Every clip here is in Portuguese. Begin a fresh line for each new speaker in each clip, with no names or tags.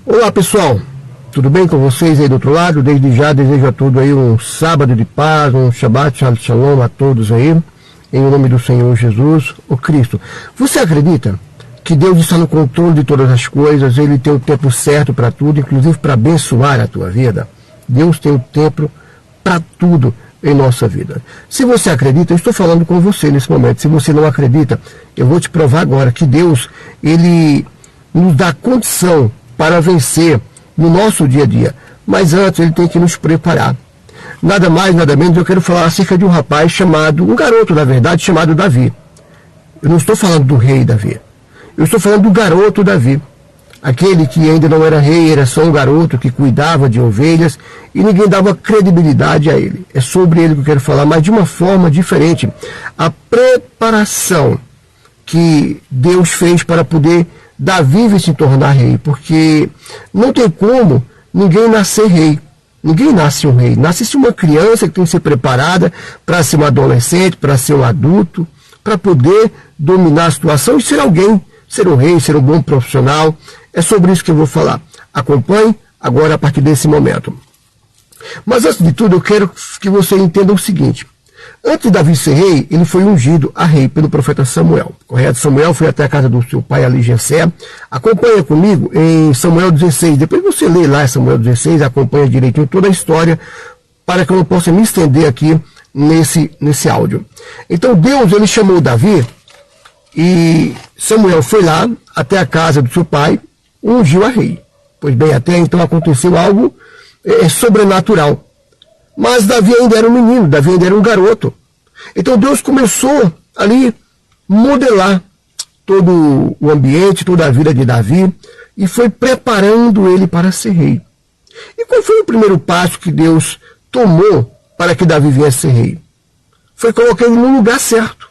Olá pessoal, tudo bem com vocês aí do outro lado? Desde já desejo a todos aí um sábado de paz, um Shabbat Shalom a todos aí, em nome do Senhor Jesus, o Cristo. Você acredita que Deus está no controle de todas as coisas, Ele tem o tempo certo para tudo, inclusive para abençoar a tua vida? Deus tem o tempo para tudo em nossa vida. Se você acredita, eu estou falando com você nesse momento. Se você não acredita, eu vou te provar agora que Deus, Ele nos dá condição para vencer no nosso dia a dia. Mas antes Ele tem que nos preparar. Nada mais, nada menos, eu quero falar acerca de um rapaz chamado, um garoto na verdade, chamado Davi. Eu não estou falando do rei Davi. Eu estou falando do garoto Davi. Aquele que ainda não era rei, era só um garoto que cuidava de ovelhas e ninguém dava credibilidade a ele. É sobre ele que eu quero falar, mas de uma forma diferente. A preparação que Deus fez para poder Davi vir se tornar rei, porque não tem como ninguém nascer rei. Ninguém nasce um rei. Nasce-se uma criança que tem que ser preparada para ser um adolescente, para ser um adulto, para poder dominar a situação e ser alguém, ser um rei, ser um bom profissional. É sobre isso que eu vou falar. Acompanhe agora a partir desse momento. Mas antes de tudo, eu quero que você entenda o seguinte. Antes de Davi ser rei, ele foi ungido a rei pelo profeta Samuel. Correto? Samuel foi até a casa do seu pai ali, Jessé. Acompanha comigo em Samuel 16. Depois você lê lá Samuel 16, acompanha direitinho toda a história, para que eu não possa me estender aqui nesse áudio. Então Deus, ele chamou Davi, e Samuel foi lá até a casa do seu pai, ungiu a rei. Pois bem, até então aconteceu algo sobrenatural. Mas Davi ainda era um menino, Davi ainda era um garoto. Então Deus começou ali modelar todo o ambiente, toda a vida de Davi, e foi preparando ele para ser rei. E qual foi o primeiro passo que Deus tomou para que Davi viesse ser rei? Foi colocar ele no lugar certo,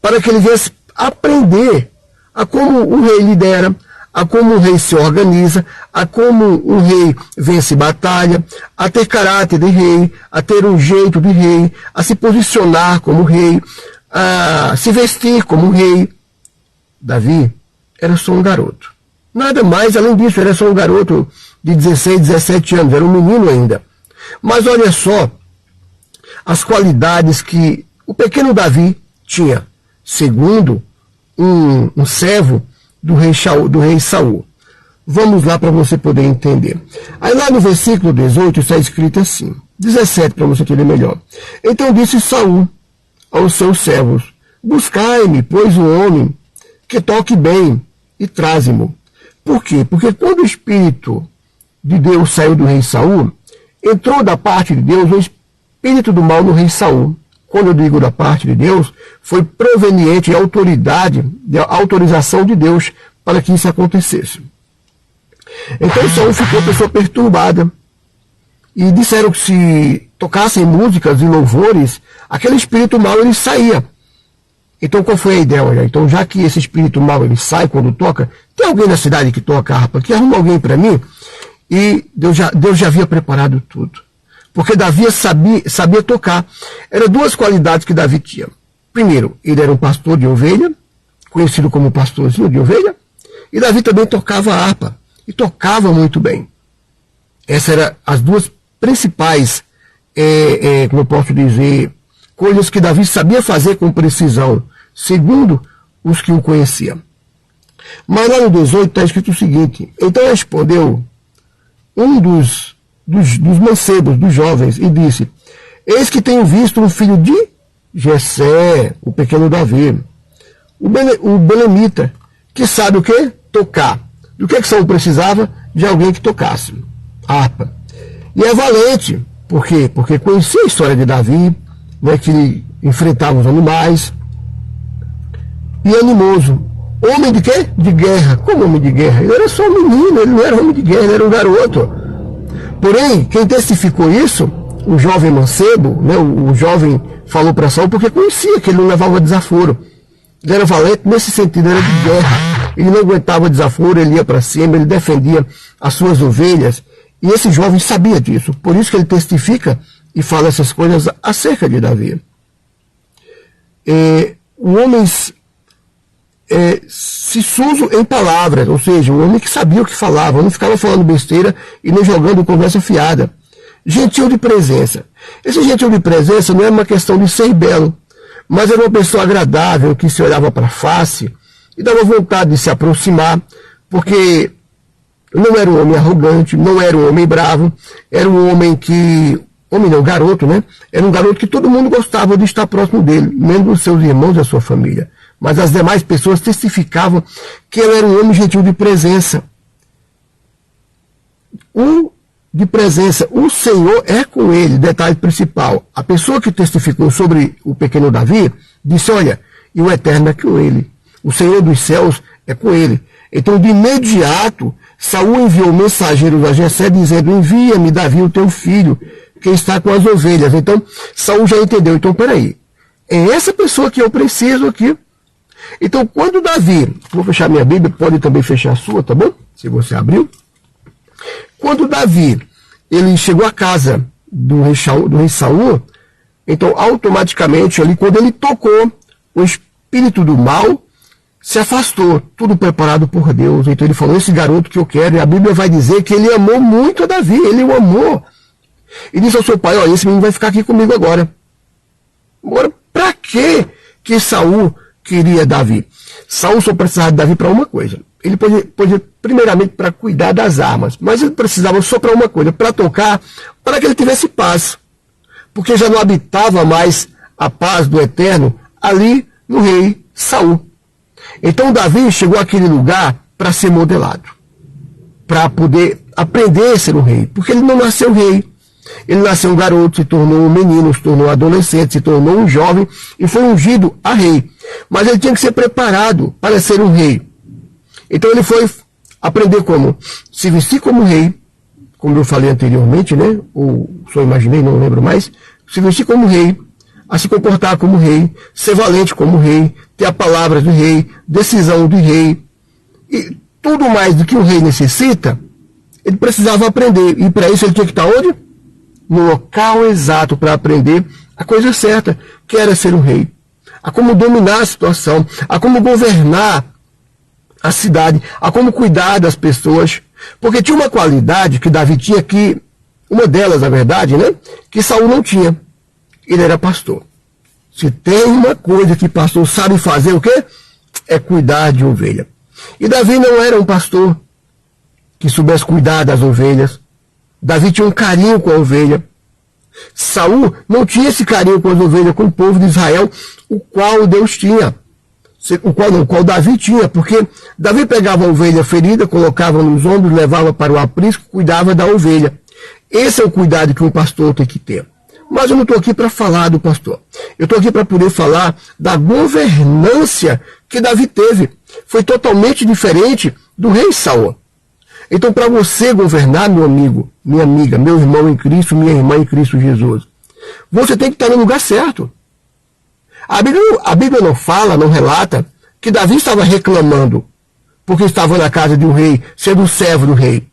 para que ele viesse aprender a como um rei lidera, a como um rei se organiza, a como um rei vence batalha, a ter caráter de rei, a ter um jeito de rei, a se posicionar como rei, a se vestir como rei. Davi era só um garoto. Nada mais além disso, era só um garoto de 16, 17 anos, era um menino ainda. Mas olha só as qualidades que o pequeno Davi tinha, segundo um servo do rei Saul. Vamos lá para você poder entender. Aí lá no versículo 18 está escrito assim, 17 para você entender melhor. Então disse Saul aos seus servos, buscai-me, pois, um homem que toque bem e traze-mo. Por quê? Porque quando o Espírito de Deus saiu do rei Saul, entrou da parte de Deus o espírito do mal no rei Saul. Quando eu digo da parte de Deus, foi proveniente de autoridade, de autorização de Deus para que isso acontecesse. Então Saul ficou pessoa perturbada. E disseram que se tocassem músicas e louvores, aquele espírito mau ele saía. Então qual foi a ideia? Olha, então já que esse espírito mau ele sai quando toca, tem alguém na cidade que toca harpa, que arruma alguém para mim? E Deus já havia preparado tudo. Porque Davi sabia tocar. Eram duas qualidades que Davi tinha. Primeiro, ele era um pastor de ovelha, conhecido como pastorzinho de ovelha, e Davi também tocava harpa, e tocava muito bem. Essas eram as duas principais, como eu posso dizer, coisas que Davi sabia fazer com precisão, segundo os que o conheciam. Mas lá no 18 está escrito o seguinte, então respondeu um dos mancebos, dos jovens, e disse, eis que tenho visto um filho de Jessé, o pequeno Davi, o belemita, que sabe o quê? Tocar. Do que Saul precisava? De alguém que tocasse harpa. E é valente. Por quê? Porque conhecia a história de Davi, né, que ele enfrentava os animais, e animoso. Homem de quê? De guerra. Como homem de guerra? Ele era só um menino, ele não era homem de guerra, ele era um garoto. Porém, quem testificou isso, o jovem mancebo, né, o jovem falou para Saul porque conhecia que ele não levava desaforo. Ele era valente nesse sentido, era de guerra. Ele não aguentava desaforo, ele ia para cima, ele defendia as suas ovelhas. E esse jovem sabia disso. Por isso que ele testifica e fala essas coisas acerca de Davi. Homens se suso em palavras, ou seja, um homem que sabia o que falava, não ficava falando besteira e nem jogando conversa fiada. Gentil de presença. Esse gentil de presença não é uma questão de ser belo, mas era uma pessoa agradável que se olhava para a face e dava vontade de se aproximar, porque não era um homem arrogante, não era um homem bravo, era um homem que... Homem não, garoto, né? Era um garoto que todo mundo gostava de estar próximo dele, menos os seus irmãos e a sua família. Mas as demais pessoas testificavam que ele era um homem gentil de presença. De presença, o Senhor é com ele, detalhe principal. A pessoa que testificou sobre o pequeno Davi, disse, olha, e o Eterno é com ele. O Senhor dos céus é com ele. Então, de imediato, Saul enviou mensageiros a Jessé, dizendo, envia-me Davi, o teu filho, que está com as ovelhas. Então, Saul já entendeu. Então, peraí, é essa pessoa que eu preciso aqui. Então, quando Davi, vou fechar minha Bíblia, pode também fechar a sua, tá bom? Se você abriu. Quando Davi, ele chegou à casa do rei Saul, então, automaticamente, ali, quando ele tocou, o espírito do mal se afastou, tudo preparado por Deus. Então, ele falou, esse garoto que eu quero, e a Bíblia vai dizer que ele amou muito a Davi, ele o amou. E disse ao seu pai, olha, esse menino vai ficar aqui comigo agora. Agora, para que Saul queria Davi? Saul só precisava de Davi para uma coisa. Ele podia primeiramente, para cuidar das armas, mas ele precisava só para uma coisa, para tocar, para que ele tivesse paz. Porque já não habitava mais a paz do Eterno ali no rei Saul. Então Davi chegou àquele lugar para ser modelado, para poder aprender a ser um rei, porque ele não nasceu rei. Ele nasceu um garoto, se tornou um menino, se tornou um adolescente, se tornou um jovem e foi ungido a rei. Mas ele tinha que ser preparado para ser um rei. Então ele foi aprender como se vestir como rei, como eu falei anteriormente, né? Ou só imaginei, não lembro mais. Se vestir como rei, a se comportar como rei, ser valente como rei, ter a palavra do rei, decisão do rei. E tudo mais do que o rei necessita, ele precisava aprender. E para isso ele tinha que estar onde? No local exato para aprender a coisa certa, que era ser um rei. A como dominar a situação, a como governar a cidade, a como cuidar das pessoas. Porque tinha uma qualidade que Davi tinha que, uma delas, na verdade, né, que Saul não tinha. Ele era pastor. Se tem uma coisa que pastor sabe fazer, o quê? É cuidar de ovelha. E Davi não era um pastor que soubesse cuidar das ovelhas. Davi tinha um carinho com a ovelha. Saul não tinha esse carinho com as ovelhas, com o povo de Israel, o qual Deus tinha. O qual Davi tinha, porque Davi pegava a ovelha ferida, colocava nos ombros, levava para o aprisco, cuidava da ovelha. Esse é o cuidado que um pastor tem que ter. Mas eu não estou aqui para falar do pastor. Eu estou aqui para poder falar da governância que Davi teve. Foi totalmente diferente do rei Saul. Então, para você governar, meu amigo, minha amiga, meu irmão em Cristo, minha irmã em Cristo Jesus, você tem que estar no lugar certo. A Bíblia não fala, não relata, que Davi estava reclamando porque estava na casa de um rei, sendo servo do rei.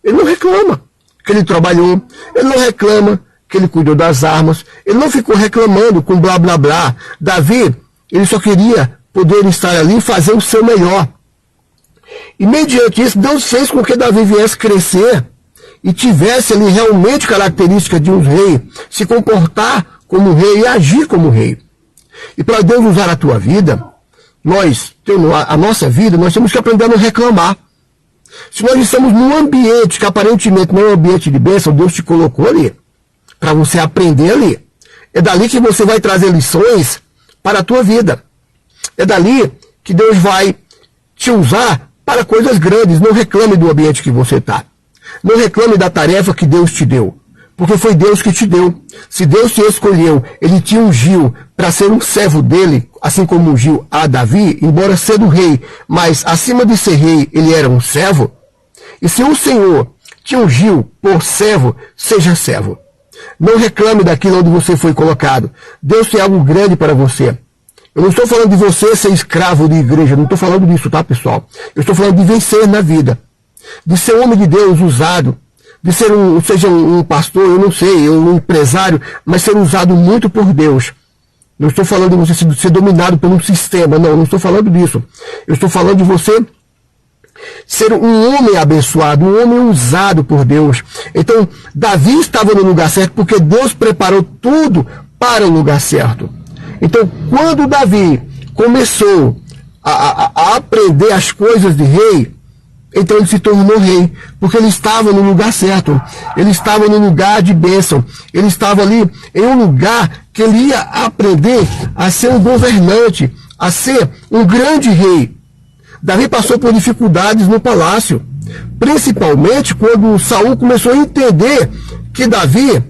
Ele não reclama que ele trabalhou, ele não reclama que ele cuidou das armas, ele não ficou reclamando com blá blá blá. Davi, ele só queria poder estar ali e fazer o seu melhor. E mediante isso, Deus fez com que Davi viesse crescer e tivesse ali realmente características de um rei, se comportar como rei e agir como rei. E para Deus usar a tua vida, a nossa vida, nós temos que aprender a não reclamar. Se nós estamos num ambiente que aparentemente não é um ambiente de bênção, Deus te colocou ali, para você aprender ali. É dali que você vai trazer lições para a tua vida. É dali que Deus vai te usar para coisas grandes. Não reclame do ambiente que você está. Não reclame da tarefa que Deus te deu. Porque foi Deus que te deu. Se Deus te escolheu, Ele te ungiu para ser um servo dele, assim como ungiu a Davi, embora sendo rei, mas acima de ser rei, ele era um servo. E se o Senhor te ungiu por servo, seja servo. Não reclame daquilo onde você foi colocado. Deus tem algo grande para você. Eu não estou falando de você ser escravo de igreja, não estou falando disso, tá, pessoal? Eu estou falando de vencer na vida. De ser homem de Deus usado. De ser seja um pastor, eu não sei, um empresário, mas ser usado muito por Deus. Não estou falando de você ser dominado por um sistema, não estou falando disso. Eu estou falando de você ser um homem abençoado, um homem usado por Deus. Então, Davi estava no lugar certo porque Deus preparou tudo para o lugar certo. Então, quando Davi começou a aprender as coisas de rei, então ele se tornou rei, porque ele estava no lugar certo, ele estava no lugar de bênção, ele estava ali em um lugar que ele ia aprender a ser um governante, a ser um grande rei. Davi passou por dificuldades no palácio, principalmente quando Saul começou a entender que Davi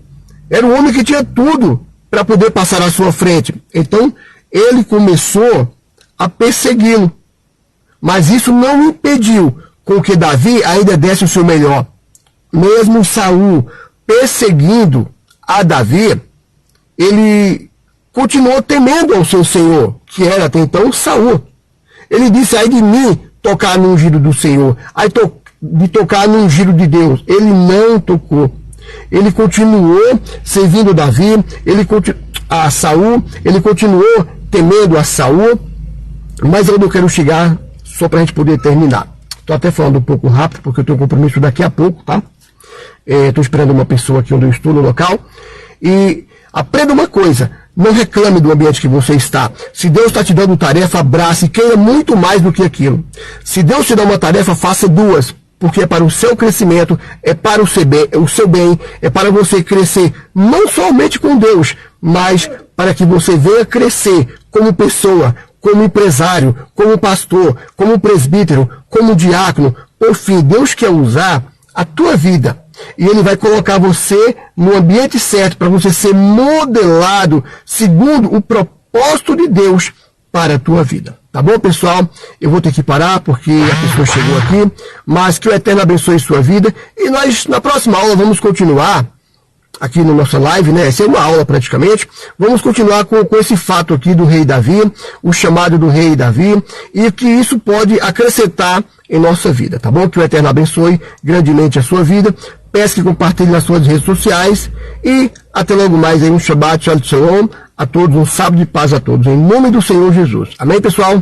era um homem que tinha tudo para poder passar à sua frente. Então ele começou a persegui-lo, mas isso não impediu com que Davi ainda desse o seu melhor. Mesmo Saul perseguindo a Davi, ele continuou temendo ao seu senhor, que era até então Saul. Ele disse: ai de mim tocar no ungido do Senhor, de tocar no ungido de Deus. Ele não tocou. Ele continuou servindo Davi, a Saul, ele continuou temendo a Saul, mas eu não quero chegar só para a gente poder terminar. Estou até falando um pouco rápido, porque eu tenho um compromisso daqui a pouco, tá? Estou esperando uma pessoa aqui onde eu estou, no local. E aprenda uma coisa: não reclame do ambiente que você está. Se Deus está te dando tarefa, abrace e queira muito mais do que aquilo. Se Deus te dá uma tarefa, faça duas, porque é para o seu crescimento, é para o seu bem, é para você crescer, não somente com Deus, mas para que você venha crescer como pessoa, como empresário, como pastor, como presbítero, como diácono. Por fim, Deus quer usar a tua vida. E Ele vai colocar você no ambiente certo para você ser modelado segundo o propósito de Deus para a tua vida. Tá bom, pessoal? Eu vou ter que parar porque a pessoa chegou aqui, mas que o Eterno abençoe sua vida. E nós, na próxima aula, vamos continuar aqui na nossa live, né? Essa é uma aula praticamente. Vamos continuar com esse fato aqui do rei Davi, o chamado do rei Davi, e que isso pode acrescentar em nossa vida, tá bom? Que o Eterno abençoe grandemente a sua vida. Peço que compartilhe nas suas redes sociais e até logo mais aí um Shabbat Shalom a todos, um sábado de paz a todos, em nome do Senhor Jesus. Amém, pessoal?